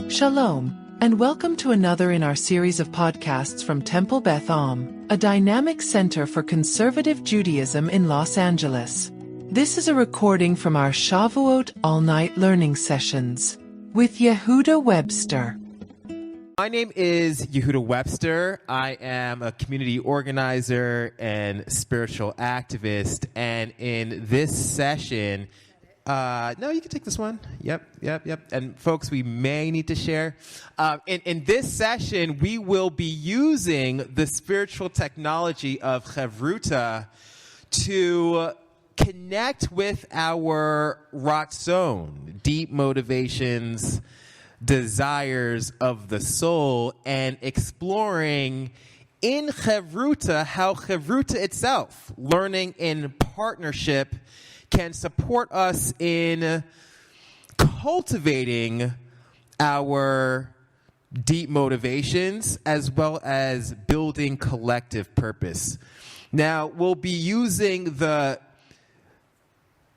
Shalom, and welcome to another in our series of podcasts from Temple Beth, a dynamic center for conservative Judaism in Los Angeles. This is a recording from our Shavuot all-night learning sessions with Yehudah Webster. My name is Yehudah Webster. I am a community organizer and spiritual activist, and in this session, no, you can take this one. Yep. And folks, we may need to share. In this session, we will be using the spiritual technology of Hevruta to connect with our Ratzon, deep motivations, desires of the soul, and exploring in Hevruta how Hevruta itself, learning in partnership, can support us in cultivating our deep motivations as well as building collective purpose. Now, we'll be using the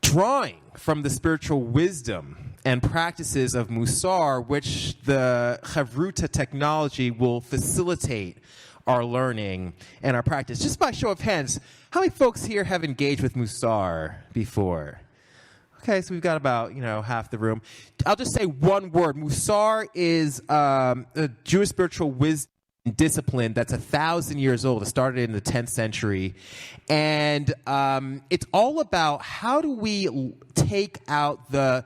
drawing from the spiritual wisdom and practices of Mussar, which the Hevruta technology will facilitate our learning and our practice. Just by show of hands, how many folks here have engaged with Mussar before? Okay, so we've got about, half the room. I'll just say one word. Mussar is a Jewish spiritual wisdom discipline that's 1,000 years old. It started in the 10th century. And it's all about how do we take out the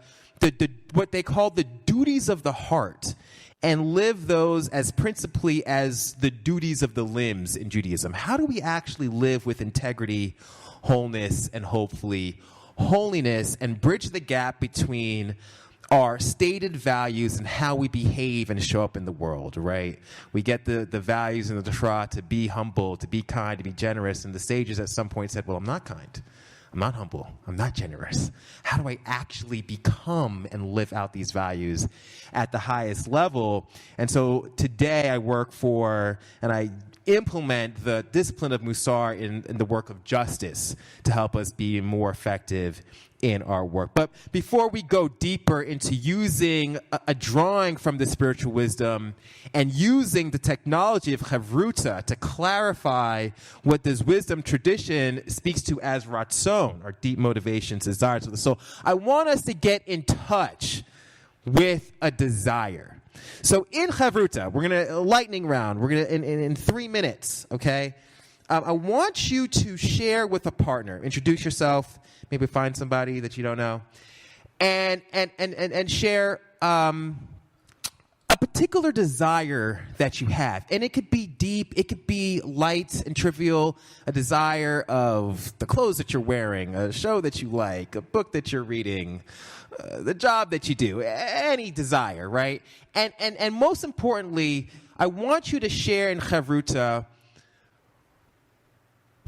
what they call the duties of the heart and live those as principally as the duties of the limbs in Judaism. How do we actually live with integrity, wholeness, and hopefully holiness, and bridge the gap between our stated values and how we behave and show up in the world, right? We get the values in the Torah to be humble, to be kind, to be generous, and the sages at some point said, well, I'm not kind. I'm not humble. I'm not generous. How do I actually become and live out these values at the highest level? And so today I work for and I implement the discipline of Mussar in the work of justice to help us be more effective in our work. But before we go deeper into using a drawing from the spiritual wisdom and using the technology of Hevruta to clarify what this wisdom tradition speaks to as Ratzon, or deep motivations, desires of the soul, I want us to get in touch with a desire. So in Hevruta, we're going to lightning round. We're going to in 3 minutes, okay? I want you to share with a partner. Introduce yourself. Maybe find somebody that you don't know, and share a particular desire that you have. And it could be deep, it could be light and trivial, a desire of the clothes that you're wearing, a show that you like, a book that you're reading, the job that you do, any desire, right? And most importantly, I want you to share in Hevruta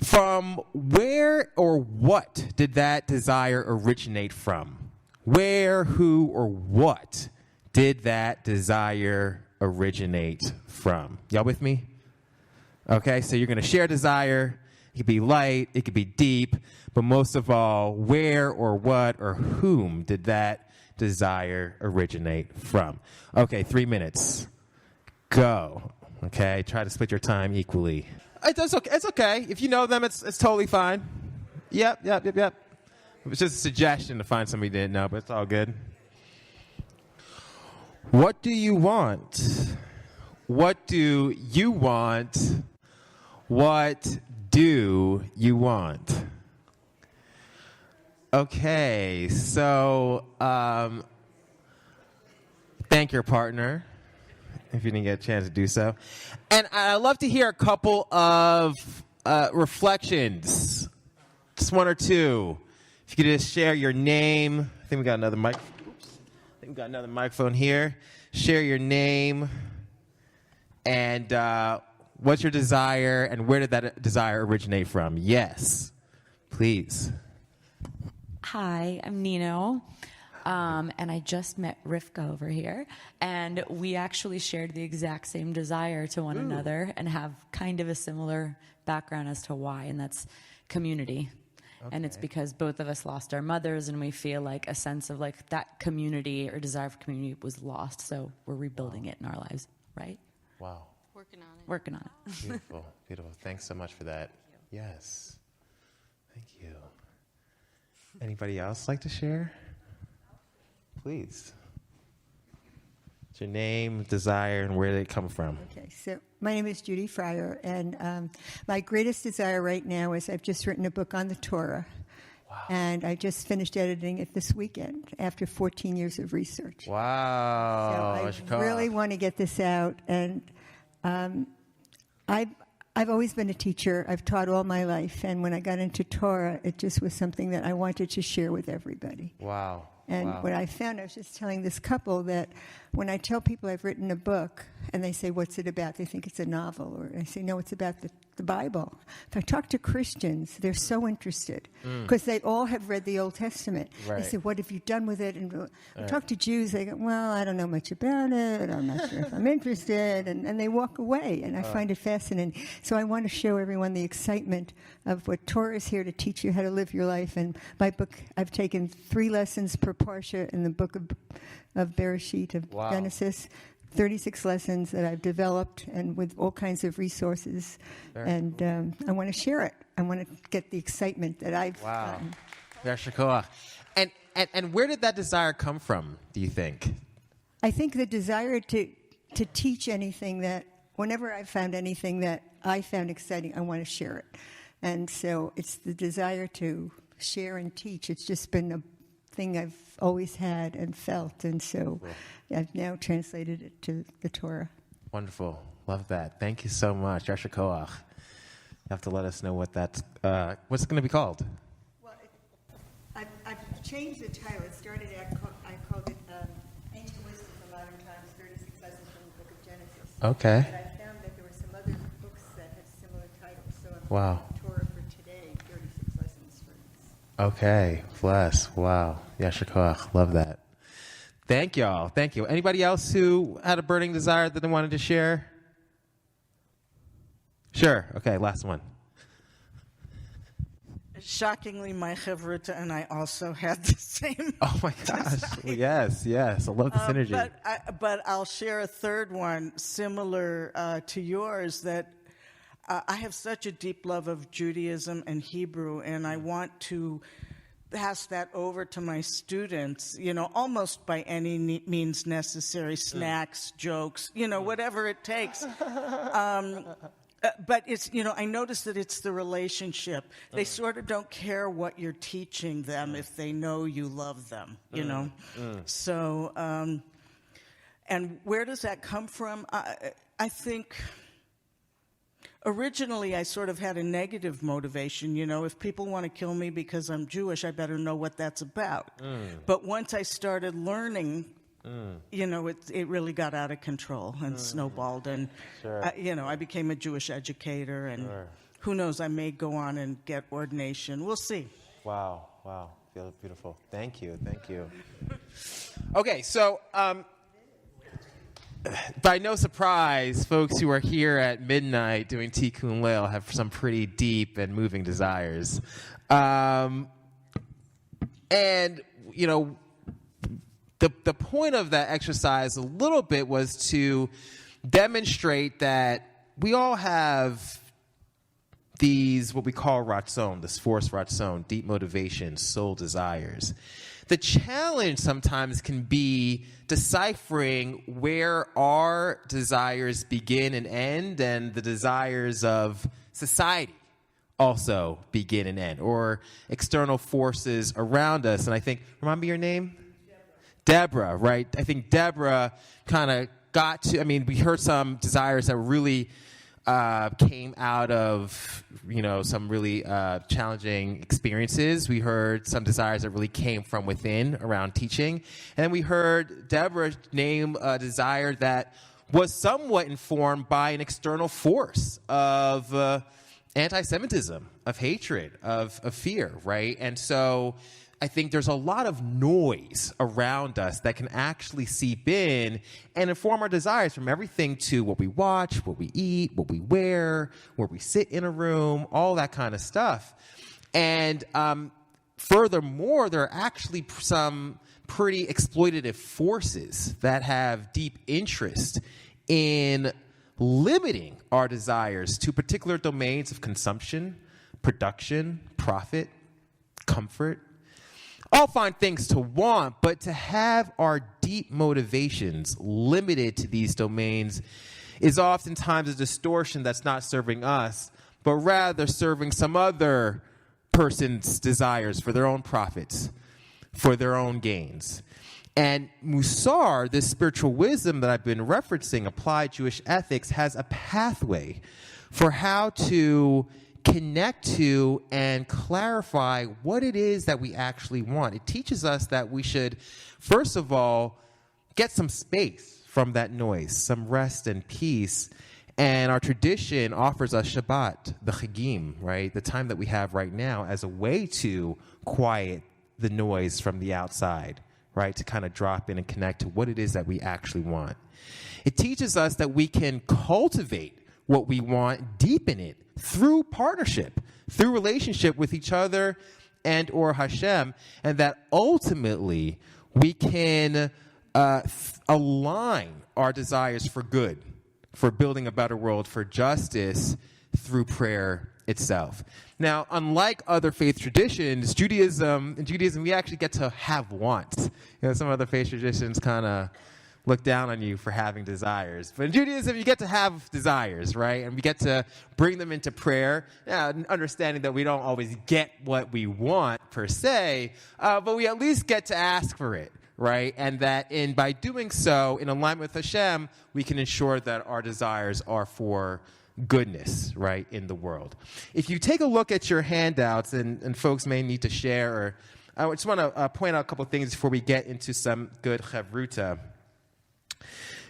from where or what did that desire originate from? Where, who, or what did that desire originate from? Y'all with me? Okay, so you're going to share desire. It could be light, it could be deep, but most of all, where or what or whom did that desire originate from? Okay, 3 minutes. Go. Okay, try to split your time equally. It's okay. It's okay. If you know them, it's totally fine. Yep. It was just a suggestion to find somebody who didn't know, but it's all good. What do you want? What do you want? What do you want? Okay, so thank your partner if you didn't get a chance to do so. And I'd love to hear a couple of reflections, just one or two. If you could just share your name. I think we got another mic. Oops. I think we got another microphone here. Share your name and what's your desire and where did that desire originate from? Yes, please. Hi, I'm Nino. And I just met Rivka over here, and we actually shared the exact same desire to one another and have kind of a similar background as to why, and that's community. And it's because both of us lost our mothers, and we feel like a sense of like that community or desire for community was lost. So we're rebuilding it in our lives, right? Wow. Working on it. Beautiful, beautiful. Thanks so much for that. Yes. Thank you. Anybody else like to share? Please. What's your name, desire, and where did it come from? Okay, so my name is Judy Fryer, and my greatest desire right now is I've just written a book on the Torah. Wow. And I just finished editing it this weekend after 14 years of research. Wow. So I really want to get this out. And I've always been a teacher. I've taught all my life. And when I got into Torah, it just was something that I wanted to share with everybody. Wow. And what I found, I was just telling this couple that when I tell people I've written a book and they say, what's it about? They think it's a novel. Or I say, no, it's about the Bible. If I talk to Christians, they're so interested because they all have read the Old Testament. Right. They say, what have you done with it? And I talk to Jews, they go, well, I don't know much about it. I'm not sure if I'm interested. And they walk away. And I find it fascinating. So I want to show everyone the excitement of what Torah is here to teach you how to live your life. And my book, I've taken 3 lessons per parsha in the book of Bereshit, of Genesis, 36 lessons that I've developed and with all kinds of resources. And I want to share it. I want to get the excitement that I've gotten. And where did that desire come from, do you think? I think the desire to teach anything that, whenever I've found anything that I found exciting, I want to share it. And so it's the desire to share and teach. It's just been a thing I've always had and felt. And so I've now translated it to the Torah. Wonderful. Love that. Thank you so much. Yasher Koach. You have to let us know what that's, what's it going to be called? Well, I've changed the title. It started I called it Ancient Wisdom for Modern Times, 36 Lessons from the Book of Genesis. Okay. But I found that there were some other books that had similar titles. So I'm Wow. Torah for today, 36 Lessons for this. Okay. Bless. Wow. Yasher Koach. Love that. Thank y'all. Thank you. Anybody else who had a burning desire that they wanted to share? Sure. Okay. Last one. Shockingly, my Hevruta and I also had the same. Oh my gosh. Yes. Yes. I love the synergy. But I'll share a third one similar to yours that I have such a deep love of Judaism and Hebrew, and I want to pass that over to my students, almost by any means necessary, snacks, jokes, whatever it takes. But it's, I notice that it's the relationship. They sort of don't care what you're teaching them if they know you love them, So, and where does that come from? I think originally I sort of had a negative motivation, if people want to kill me because I'm Jewish, I better know what that's about. But once I started learning, it really got out of control and snowballed. And, I became a Jewish educator. And who knows, I may go on and get ordination. We'll see. Wow. Wow. Beautiful. Thank you. Thank you. Okay, so by no surprise, folks who are here at midnight doing Tikkun Leil have some pretty deep and moving desires. And, the point of that exercise a little bit was to demonstrate that we all have these, what we call Ratzon, this force Ratzon, deep motivations, soul desires. The challenge sometimes can be deciphering where our desires begin and end, and the desires of society also begin and end, or external forces around us. And I think, remind me your name? Deborah, right? I think Deborah kind of got to, we heard some desires that really came out of, some really challenging experiences. We heard some desires that really came from within around teaching. And then we heard Deborah name a desire that was somewhat informed by an external force of anti-Semitism, of hatred, of fear, right? And so I think there's a lot of noise around us that can actually seep in and inform our desires, from everything to what we watch, what we eat, what we wear, where we sit in a room, all that kind of stuff. And furthermore, there are actually some pretty exploitative forces that have deep interest in limiting our desires to particular domains of consumption, production, profit, comfort. All fine things to want, but to have our deep motivations limited to these domains is oftentimes a distortion that's not serving us, but rather serving some other person's desires for their own profits, for their own gains. And Mussar, this spiritual wisdom that I've been referencing, applied Jewish ethics, has a pathway for how to connect to and clarify what it is that we actually want. It teaches us that we should, first of all, get some space from that noise, some rest and peace. And our tradition offers us Shabbat, the Chagim, right, the time that we have right now, as a way to quiet the noise from the outside, right, to kind of drop in and connect to what it is that we actually want. It teaches us that we can cultivate what we want, deepen it through partnership, through relationship with each other and or Hashem, and that ultimately we can align our desires for good, for building a better world, for justice through prayer itself. Now, unlike other faith traditions, in Judaism, we actually get to have wants. Some other faith traditions kind of look down on you for having desires. But in Judaism, you get to have desires, right? And we get to bring them into prayer, understanding that we don't always get what we want per se, but we at least get to ask for it, right? And that by doing so, in alignment with Hashem, we can ensure that our desires are for goodness, right, in the world. If you take a look at your handouts, and folks may need to share, or I just want to point out a couple of things before we get into some good Hevruta.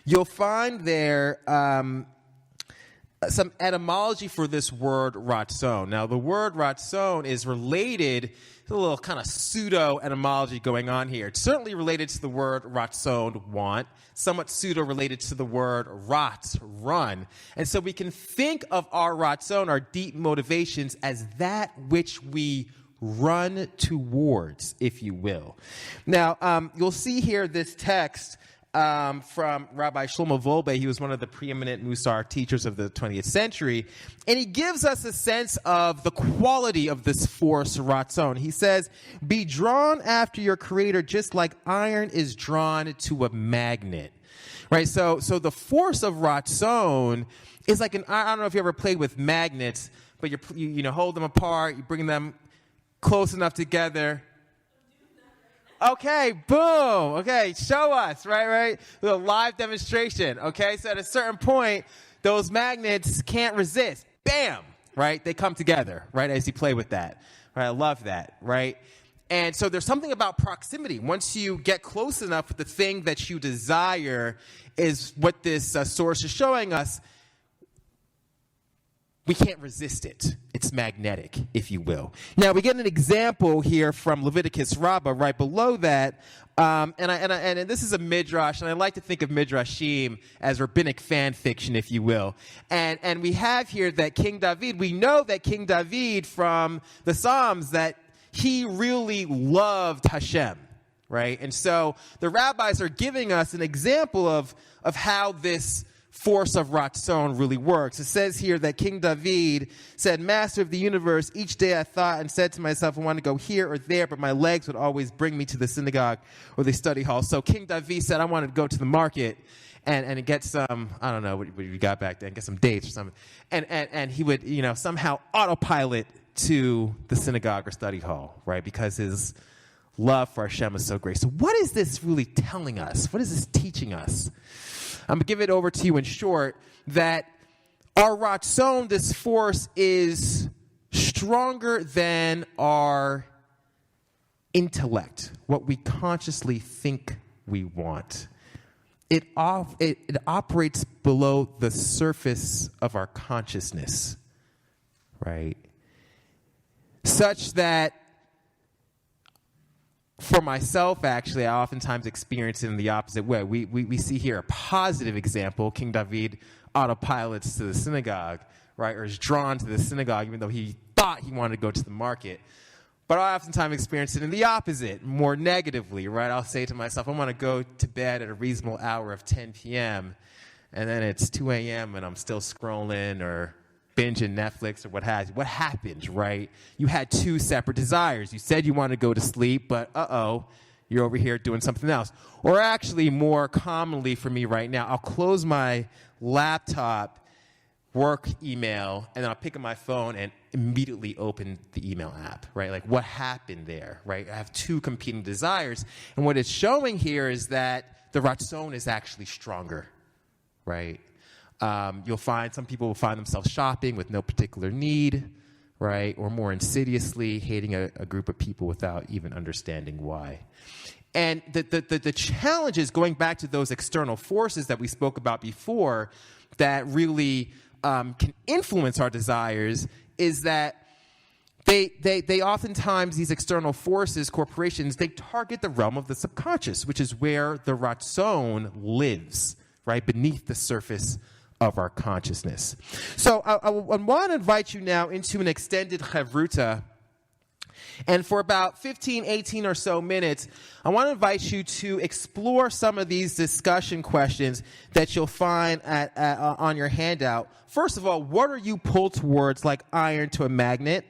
You'll find there some etymology for this word Ratzon. Now, the word Ratzon is related, a little kind of pseudo-etymology going on here. It's certainly related to the word Ratzon, want, somewhat pseudo-related to the word Ratz, run. And so we can think of our Ratzon, our deep motivations, as that which we run towards, if you will. Now, you'll see here this text from Rabbi Shlomo Volbe. He was one of the preeminent Mussar teachers of the 20th century. And he gives us a sense of the quality of this force, Ratzon. He says, be drawn after your creator just like iron is drawn to a magnet. Right? So the force of Ratzon is like I don't know if you ever played with magnets, but you hold them apart, you bring them close enough together. Okay, boom. Okay, show us, right? A live demonstration. Okay, so at a certain point, those magnets can't resist. Bam, right? They come together, right, as you play with that. Right, I love that, right? And so there's something about proximity. Once you get close enough with the thing that you desire, is what this source is showing us. We can't resist it. It's magnetic, if you will. Now, we get an example here from Leviticus Rabbah right below that. And this is a midrash, and I like to think of midrashim as rabbinic fan fiction, if you will. And we have here that King David, we know that King David from the Psalms, that he really loved Hashem, right? And so the rabbis are giving us an example of how this force of Ratzon really works. It says here that King David said, Master of the universe, each day I thought and said to myself, I want to go here or there, but my legs would always bring me to the synagogue or the study hall. So King David said, I wanted to go to the market and get some, I don't know what you got back then, get some dates or something. And he would, somehow autopilot to the synagogue or study hall, right? Because his love for Hashem is so great. So what is this really telling us? What is this teaching us? I'm going to give it over to you in short, that our Ratzon, this force, is stronger than our intellect, what we consciously think we want. It operates below the surface of our consciousness, right? Such that, for myself, actually, I oftentimes experience it in the opposite way. We see here a positive example. King David autopilots to the synagogue, right, or is drawn to the synagogue, even though he thought thought he wanted to go to the market. But I oftentimes experience it in the opposite, more negatively, right? I'll say to myself, I want to go to bed at a reasonable hour of 10 p.m., and then it's 2 a.m. and I'm still scrolling or binging Netflix or what have you. What happened, right? You had two separate desires. You said you wanted to go to sleep, but you're over here doing something else. Or actually, more commonly for me right now, I'll close my laptop, work email, and then I'll pick up my phone and immediately open the email app, right? Like, what happened there, right? I have two competing desires. And what it's showing here is that the Ratzon is actually stronger, right? You'll find some people will find themselves shopping with no particular need, right? Or more insidiously hating a group of people without even understanding why. And the challenge is going back to those external forces that we spoke about before that really can influence our desires, is that they oftentimes, these external forces, corporations, they target the realm of the subconscious, which is where the Ratzon lives, right, beneath the surface of our consciousness. So I want to invite you now into an extended Hevruta. And for about 15, 18 or so minutes, I want to invite you to explore some of these discussion questions that you'll find on your handout. First of all, what are you pulled towards like iron to a magnet?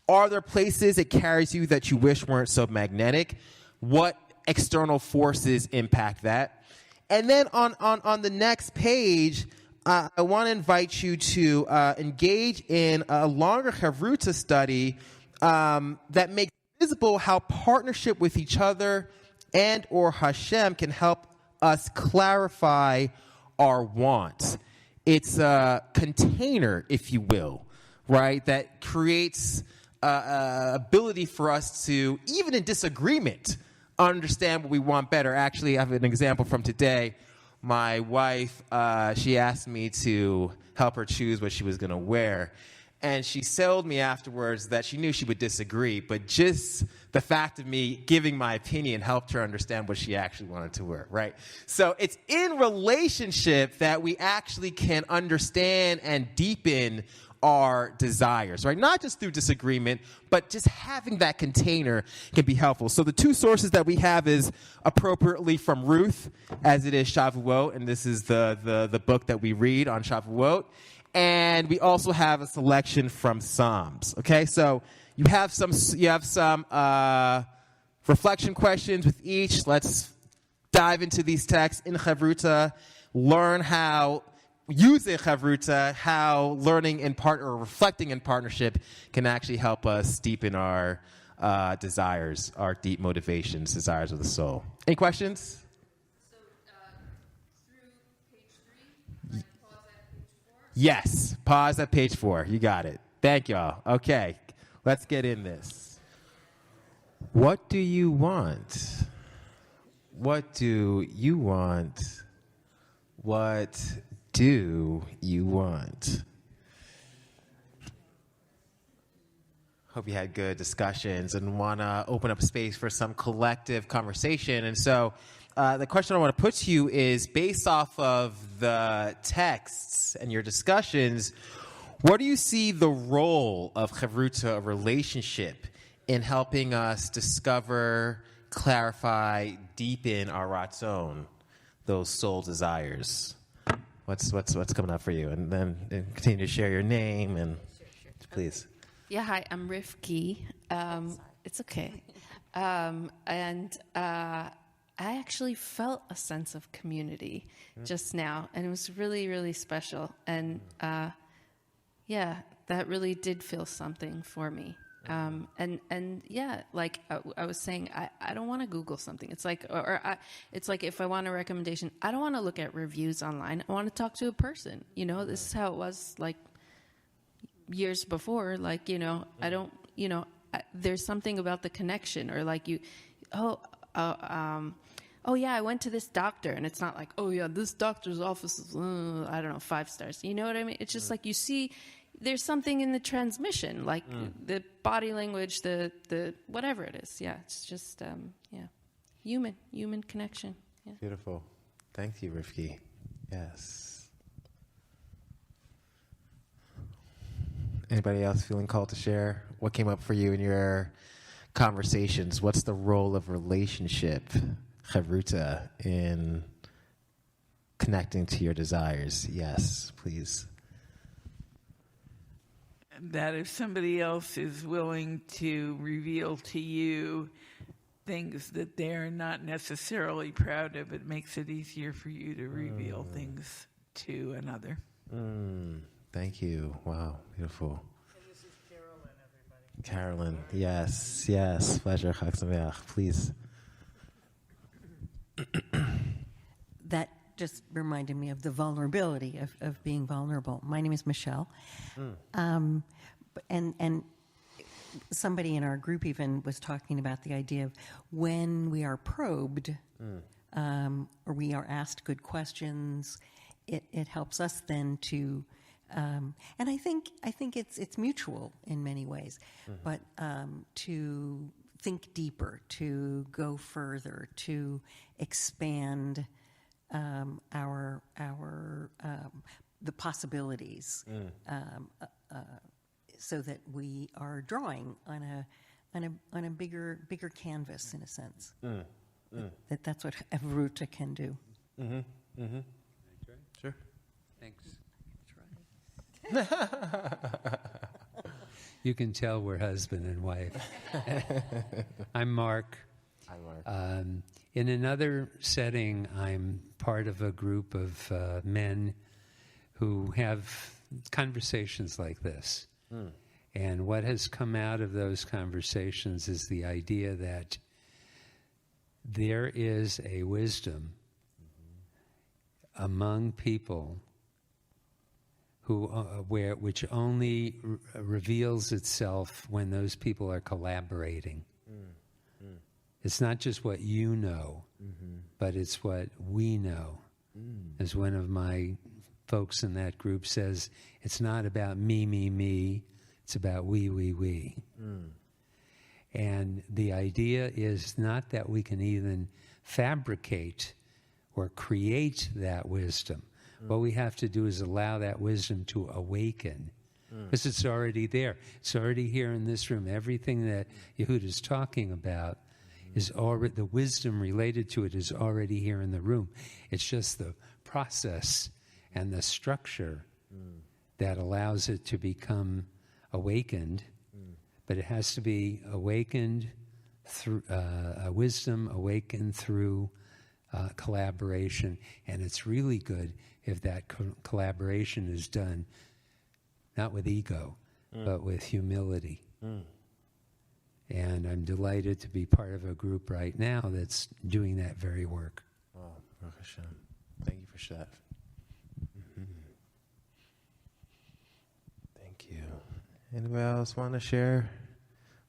Are there places it carries you that you wish weren't so magnetic? What external forces impact that? And then on the next page, I want to invite you to engage in a longer Hevruta study that makes visible how partnership with each other and or Hashem can help us clarify our wants. It's a container, if you will, right, that creates ability for us to, even in disagreement, understand what we want better. Actually, I have an example from today. My wife, she asked me to help her choose what she was going to wear. And she told me afterwards that she knew she would disagree, but just the fact of me giving my opinion helped her understand what she actually wanted to wear, right? So it's in relationship that we actually can understand and deepen our desires, right? Not just through disagreement, but just having that container can be helpful. So the two sources that we have is appropriately from Ruth, as it is Shavuot, and this is the book that we read on Shavuot. And we also have a selection from Psalms. Okay, so you have some reflection questions with each. Let's dive into these texts in Hevruta, learn how using Hevruta, how learning in part or reflecting in partnership can actually help us deepen our desires, our deep motivations, desires of the soul. Any questions? So through page 3, pause at page 4? Yes, pause at page 4. You got it. Thank y'all. Okay, let's get in this. What do you want? What do you want? What do you want? Hope you had good discussions and want to open up space for some collective conversation. And so the question I want to put to you is, based off of the texts and your discussions, what do you see the role of Hevruta, a relationship, in helping us discover, clarify, deepen our Ratzon, those soul desires? What's coming up for you? And then continue to share your name and please. Yeah, hi, I'm Rifki. It's okay. I actually felt a sense of community just now, and it was really, really special. And yeah, that really did feel something for me. And yeah, like I was saying, I don't want to Google something. It's like, it's like if I want a recommendation, I don't want to look at reviews online. I want to talk to a person. You know, this is how it was like years before. Like, you know, I don't, you know, there's something about the connection, or like oh yeah, I went to this doctor, and it's not like, oh yeah, this doctor's office is, I don't know, 5 stars. You know what I mean? It's just like you see. There's something in the transmission, like the body language, the whatever it is. Yeah, it's just, human connection. Yeah. Beautiful. Thank you, Rifki. Yes. Anybody else feeling called to share? What came up for you in your conversations? What's the role of relationship, Hevruta, in connecting to your desires? Yes, please. That if somebody else is willing to reveal to you things that they're not necessarily proud of, it makes it easier for you to reveal things to another. Thank you. Wow, beautiful. And this is Carolyn, everybody. Carolyn, yes. Pleasure. Chag Sameach. Please. That just reminded me of the vulnerability of being vulnerable. My name is Michelle. And somebody in our group even was talking about the idea of when we are probed or we are asked good questions, it helps us then to, and I think it's mutual in many ways, but to think deeper, to go further, to expand our the possibilities, so that we are drawing on a bigger canvas in a sense. That's what Hevruta can do. Sure. Thanks. You can tell we're husband and wife. I'm Mark. Hi, Mark. In another setting, I'm part of a group of men who have conversations like this. And what has come out of those conversations is the idea that there is a wisdom among people who which only reveals itself when those people are collaborating. It's not just what you know, but it's what we know. As one of my folks in that group says, it's not about me, it's about we. And the idea is not that we can even fabricate or create that wisdom. What we have to do is allow that wisdom to awaken, because it's already there. It's already here in this room. Everything that Yehudah is talking about is already, the wisdom related to it is already here in the room. It's just the process and the structure that allows it to become awakened, but it has to be awakened through wisdom, awakened through collaboration, and it's really good if that collaboration is done not with ego, but with humility. And I'm delighted to be part of a group right now that's doing that very work. Oh, Baruch Hashem. Thank you for that. Thank you. Anybody else want to share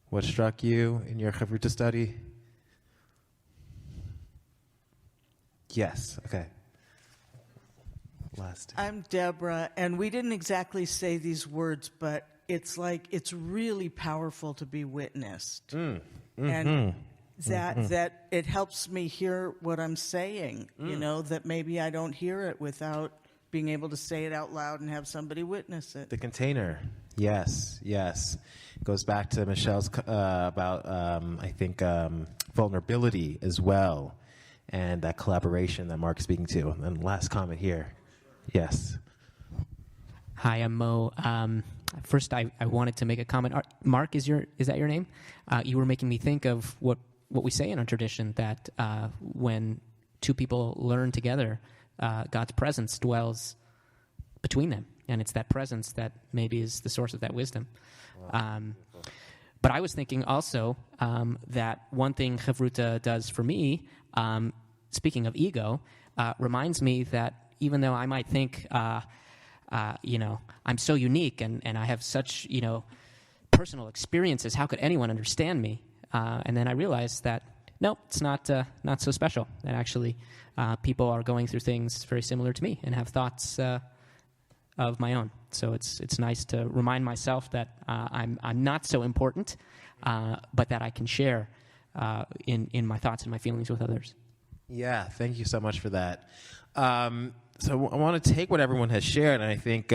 what struck you in your Hevruta study? Yes. Okay. Last. I'm Deborah, and we didn't exactly say these words, but it's like it's really powerful to be witnessed. And that it helps me hear what I'm saying, you know, that maybe I don't hear it without being able to say it out loud and have somebody witness it. The container. Yes. It goes back to Michelle's about, I think, vulnerability as well, and that collaboration that Mark's speaking to. And last comment here. Yes. Hi, I'm Mo. First, I wanted to make a comment. Mark, is that your name? You were making me think of what we say in our tradition, that when two people learn together, God's presence dwells between them, and it's that presence that maybe is the source of that wisdom. Wow. But I was thinking also that one thing Hevruta does for me, speaking of ego, reminds me that even though I might think, I'm so unique and I have such, personal experiences, how could anyone understand me? And then I realized that, no, it's not so special. That actually people are going through things very similar to me and have thoughts of my own. So it's nice to remind myself that I'm not so important, but that I can share in my thoughts and my feelings with others. Yeah, thank you so much for that. So I want to take what everyone has shared, and I think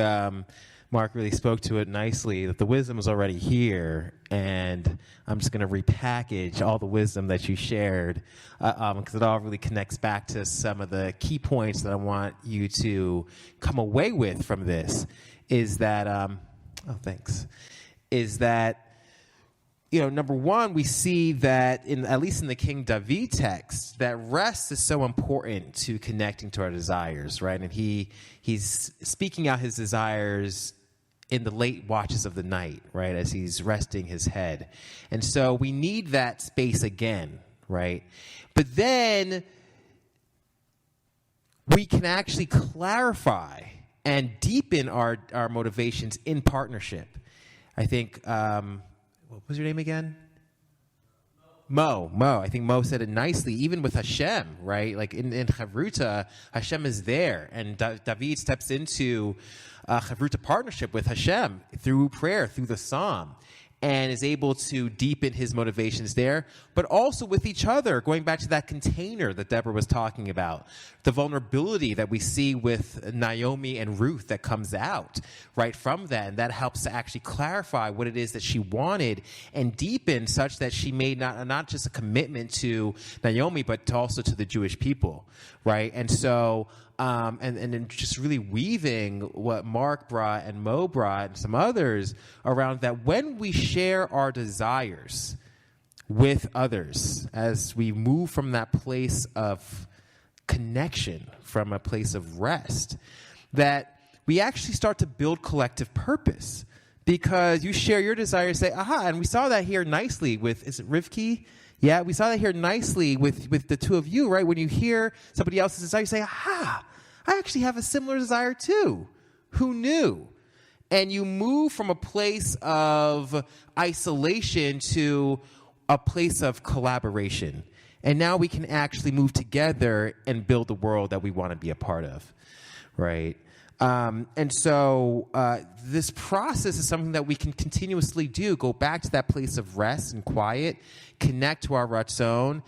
Mark really spoke to it nicely, that the wisdom is already here, and I'm just going to repackage all the wisdom that you shared, because it all really connects back to some of the key points that I want you to come away with from this, is that, number one, we see that, at least in the King David text, that rest is so important to connecting to our desires, right? And he's speaking out his desires in the late watches of the night, right, as he's resting his head. And so we need that space again, right? But then we can actually clarify and deepen our motivations in partnership. I think, what was your name again? Mo. I think Mo said it nicely, even with Hashem, right? Like in Hevruta, Hashem is there. And David steps into Hevruta partnership with Hashem through prayer, through the psalm, and is able to deepen his motivations there, but also with each other, going back to that container that Deborah was talking about, the vulnerability that we see with Naomi and Ruth that comes out right from that, and that helps to actually clarify what it is that she wanted and deepen such that she made not just a commitment to Naomi, but also to the Jewish people, right? And so and then just really weaving what Mark brought and Mo brought and some others around that when we share our desires with others, as we move from that place of connection, from a place of rest, that we actually start to build collective purpose. Because you share your desires, say, aha, and we saw that here nicely with, is it Rivki? Yeah, we saw that here nicely with the two of you, right? When you hear somebody else's desire, you say, aha, I actually have a similar desire too. Who knew? And you move from a place of isolation to a place of collaboration. And now we can actually move together and build the world that we want to be a part of, right? And so this process is something that we can continuously do. Go back to that place of rest and quiet, connect to our Ratzon,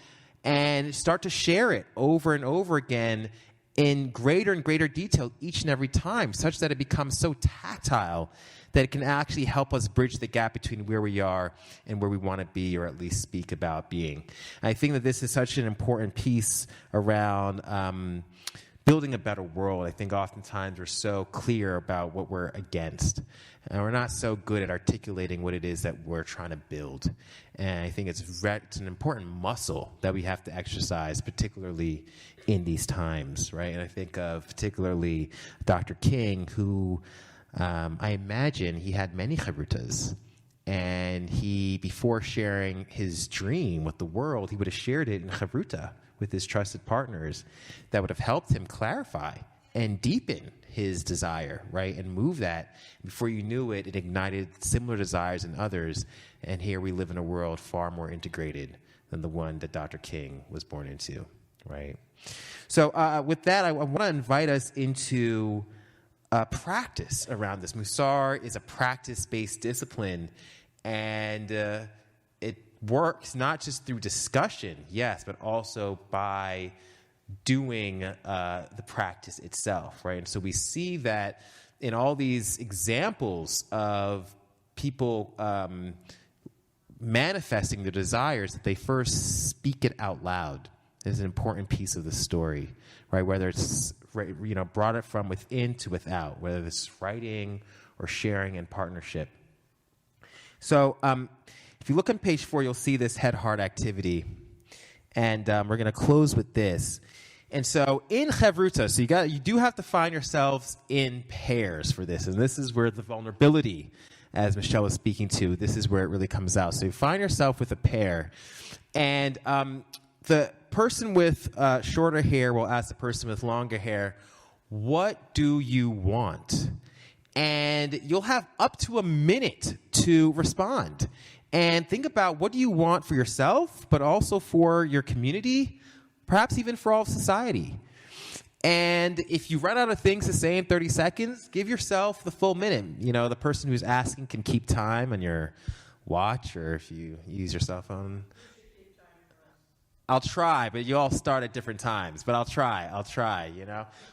and start to share it over and over again in greater and greater detail each and every time, such that it becomes so tactile that it can actually help us bridge the gap between where we are and where we want to be, or at least speak about being. And I think that this is such an important piece around building a better world. I think oftentimes we're so clear about what we're against, and we're not so good at articulating what it is that we're trying to build. And I think it's an important muscle that we have to exercise, particularly in these times, right? And I think of particularly Dr. King, who I imagine he had many chevrutas. And he, before sharing his dream with the world, he would have shared it in chevruta with his trusted partners that would have helped him clarify and deepen his desire, right? And move that. Before you knew it, it ignited similar desires in others. And here we live in a world far more integrated than the one that Dr. King was born into, right? So with that, I want to invite us into practice around this. Mussar is a practice-based discipline, and it works not just through discussion, yes, but also by doing the practice itself, right? And so we see that in all these examples of people manifesting their desires, that they first speak it out loud is an important piece of the story, right? Whether it's brought it from within to without, whether it's writing or sharing in partnership. So if you look on page 4, you'll see this head-heart activity. And we're going to close with this. And so in Hevruta, so you do have to find yourselves in pairs for this. And this is where the vulnerability, as Michelle was speaking to, this is where it really comes out. So you find yourself with a pair. And the person with shorter hair will ask the person with longer hair, what do you want? And you'll have up to a minute to respond. And think about, what do you want for yourself, but also for your community, perhaps even for all of society. And if you run out of things to say in 30 seconds, give yourself the full minute. The person who's asking can keep time on your watch, or if you use your cell phone. I'll try, but you all start at different times. But I'll try,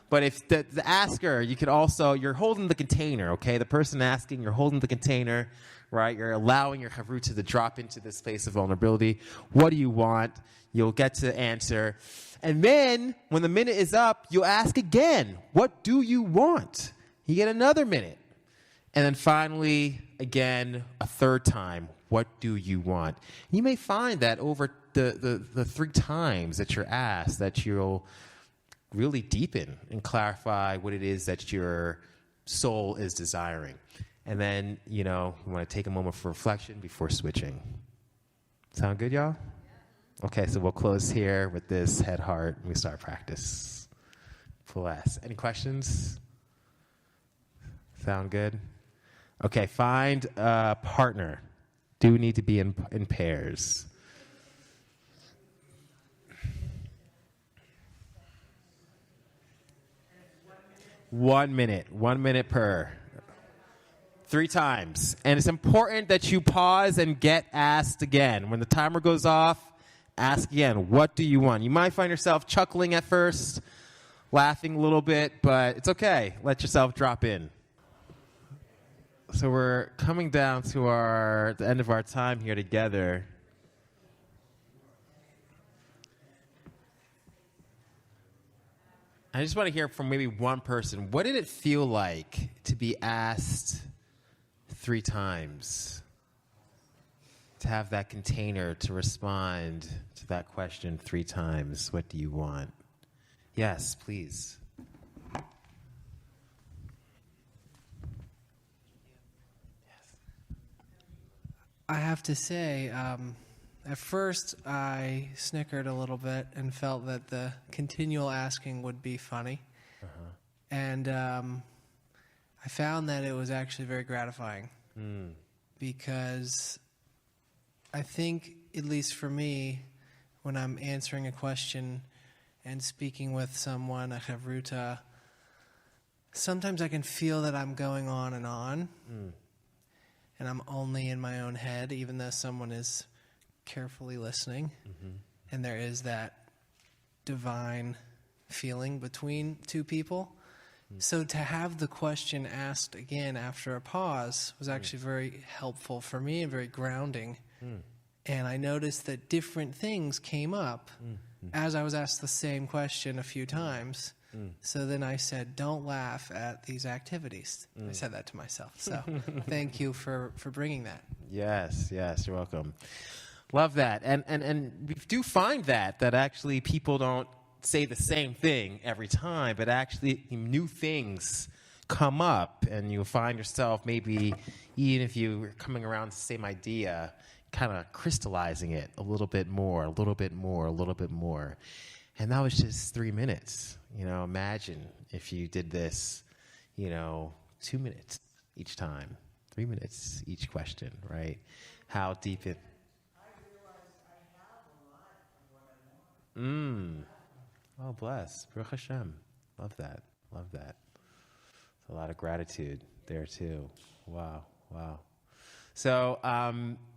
But if the asker, you could also, you're holding the container, okay? The person asking, you're holding the container, right? You're allowing your Hevruta to drop into this space of vulnerability. What do you want? You'll get to answer. And then, when the minute is up, you'll ask again, what do you want? You get another minute. And then finally, again, a third time, what do you want? You may find that over the 3 times that you're asked, that you'll really deepen and clarify what it is that your soul is desiring. And then, you want to take a moment for reflection before switching. Sound good, y'all? Okay, so we'll close here with this head, heart, and we start practice. Bless. Any questions? Sound good? Okay, find a partner. Do need to be in pairs. One minute per. 3 times. And it's important that you pause and get asked again. When the timer goes off, ask again, what do you want? You might find yourself chuckling at first, laughing a little bit, but it's okay. Let yourself drop in. So we're coming down to the end of our time here together. I just want to hear from maybe one person. What did it feel like to be asked 3 times? To have that container to respond to that question 3 times. What do you want? Yes, please. I have to say, at first I snickered a little bit and felt that the continual asking would be funny. Uh-huh. And I found that it was actually very gratifying because I think, at least for me, when I'm answering a question and speaking with someone, a Hevruta, sometimes I can feel that I'm going on and on. And I'm only in my own head, even though someone is carefully listening. Mm-hmm. And there is that divine feeling between 2 people. So to have the question asked again after a pause was actually very helpful for me and very grounding. And I noticed that different things came up as I was asked the same question a few times. So then I said, don't laugh at these activities. I said that to myself. So thank you for bringing that. Yes, you're welcome. Love that. And we do find that actually people don't say the same thing every time, but actually new things come up, and you'll find yourself maybe, even if you're coming around to the same idea, kind of crystallizing it a little bit more. And that was just 3 minutes. Imagine if you did this, 2 minutes each time, 3 minutes each question, right? How deep it... I realize I have a lot of what I want. Oh, bless. Baruch Hashem. Love that. A lot of gratitude there, too. Wow. So,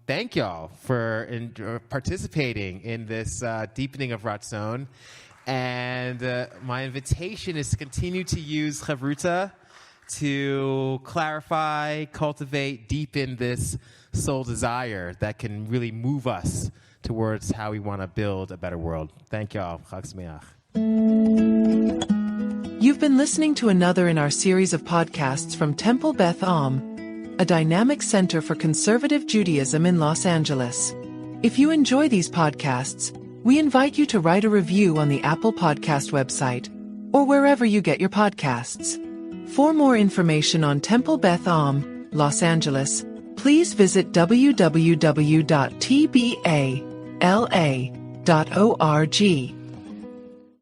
thank y'all for participating in this deepening of Ratzon. And my invitation is to continue to use Hevruta to clarify, cultivate, deepen this soul desire that can really move us towards how we want to build a better world. Thank y'all. Chag Sameach. You've been listening to another in our series of podcasts from Temple Beth Am, a dynamic center for conservative Judaism in Los Angeles. If you enjoy these podcasts, we invite you to write a review on the Apple Podcast website or wherever you get your podcasts. For more information on Temple Beth Am, Los Angeles, please visit www.tbala.org.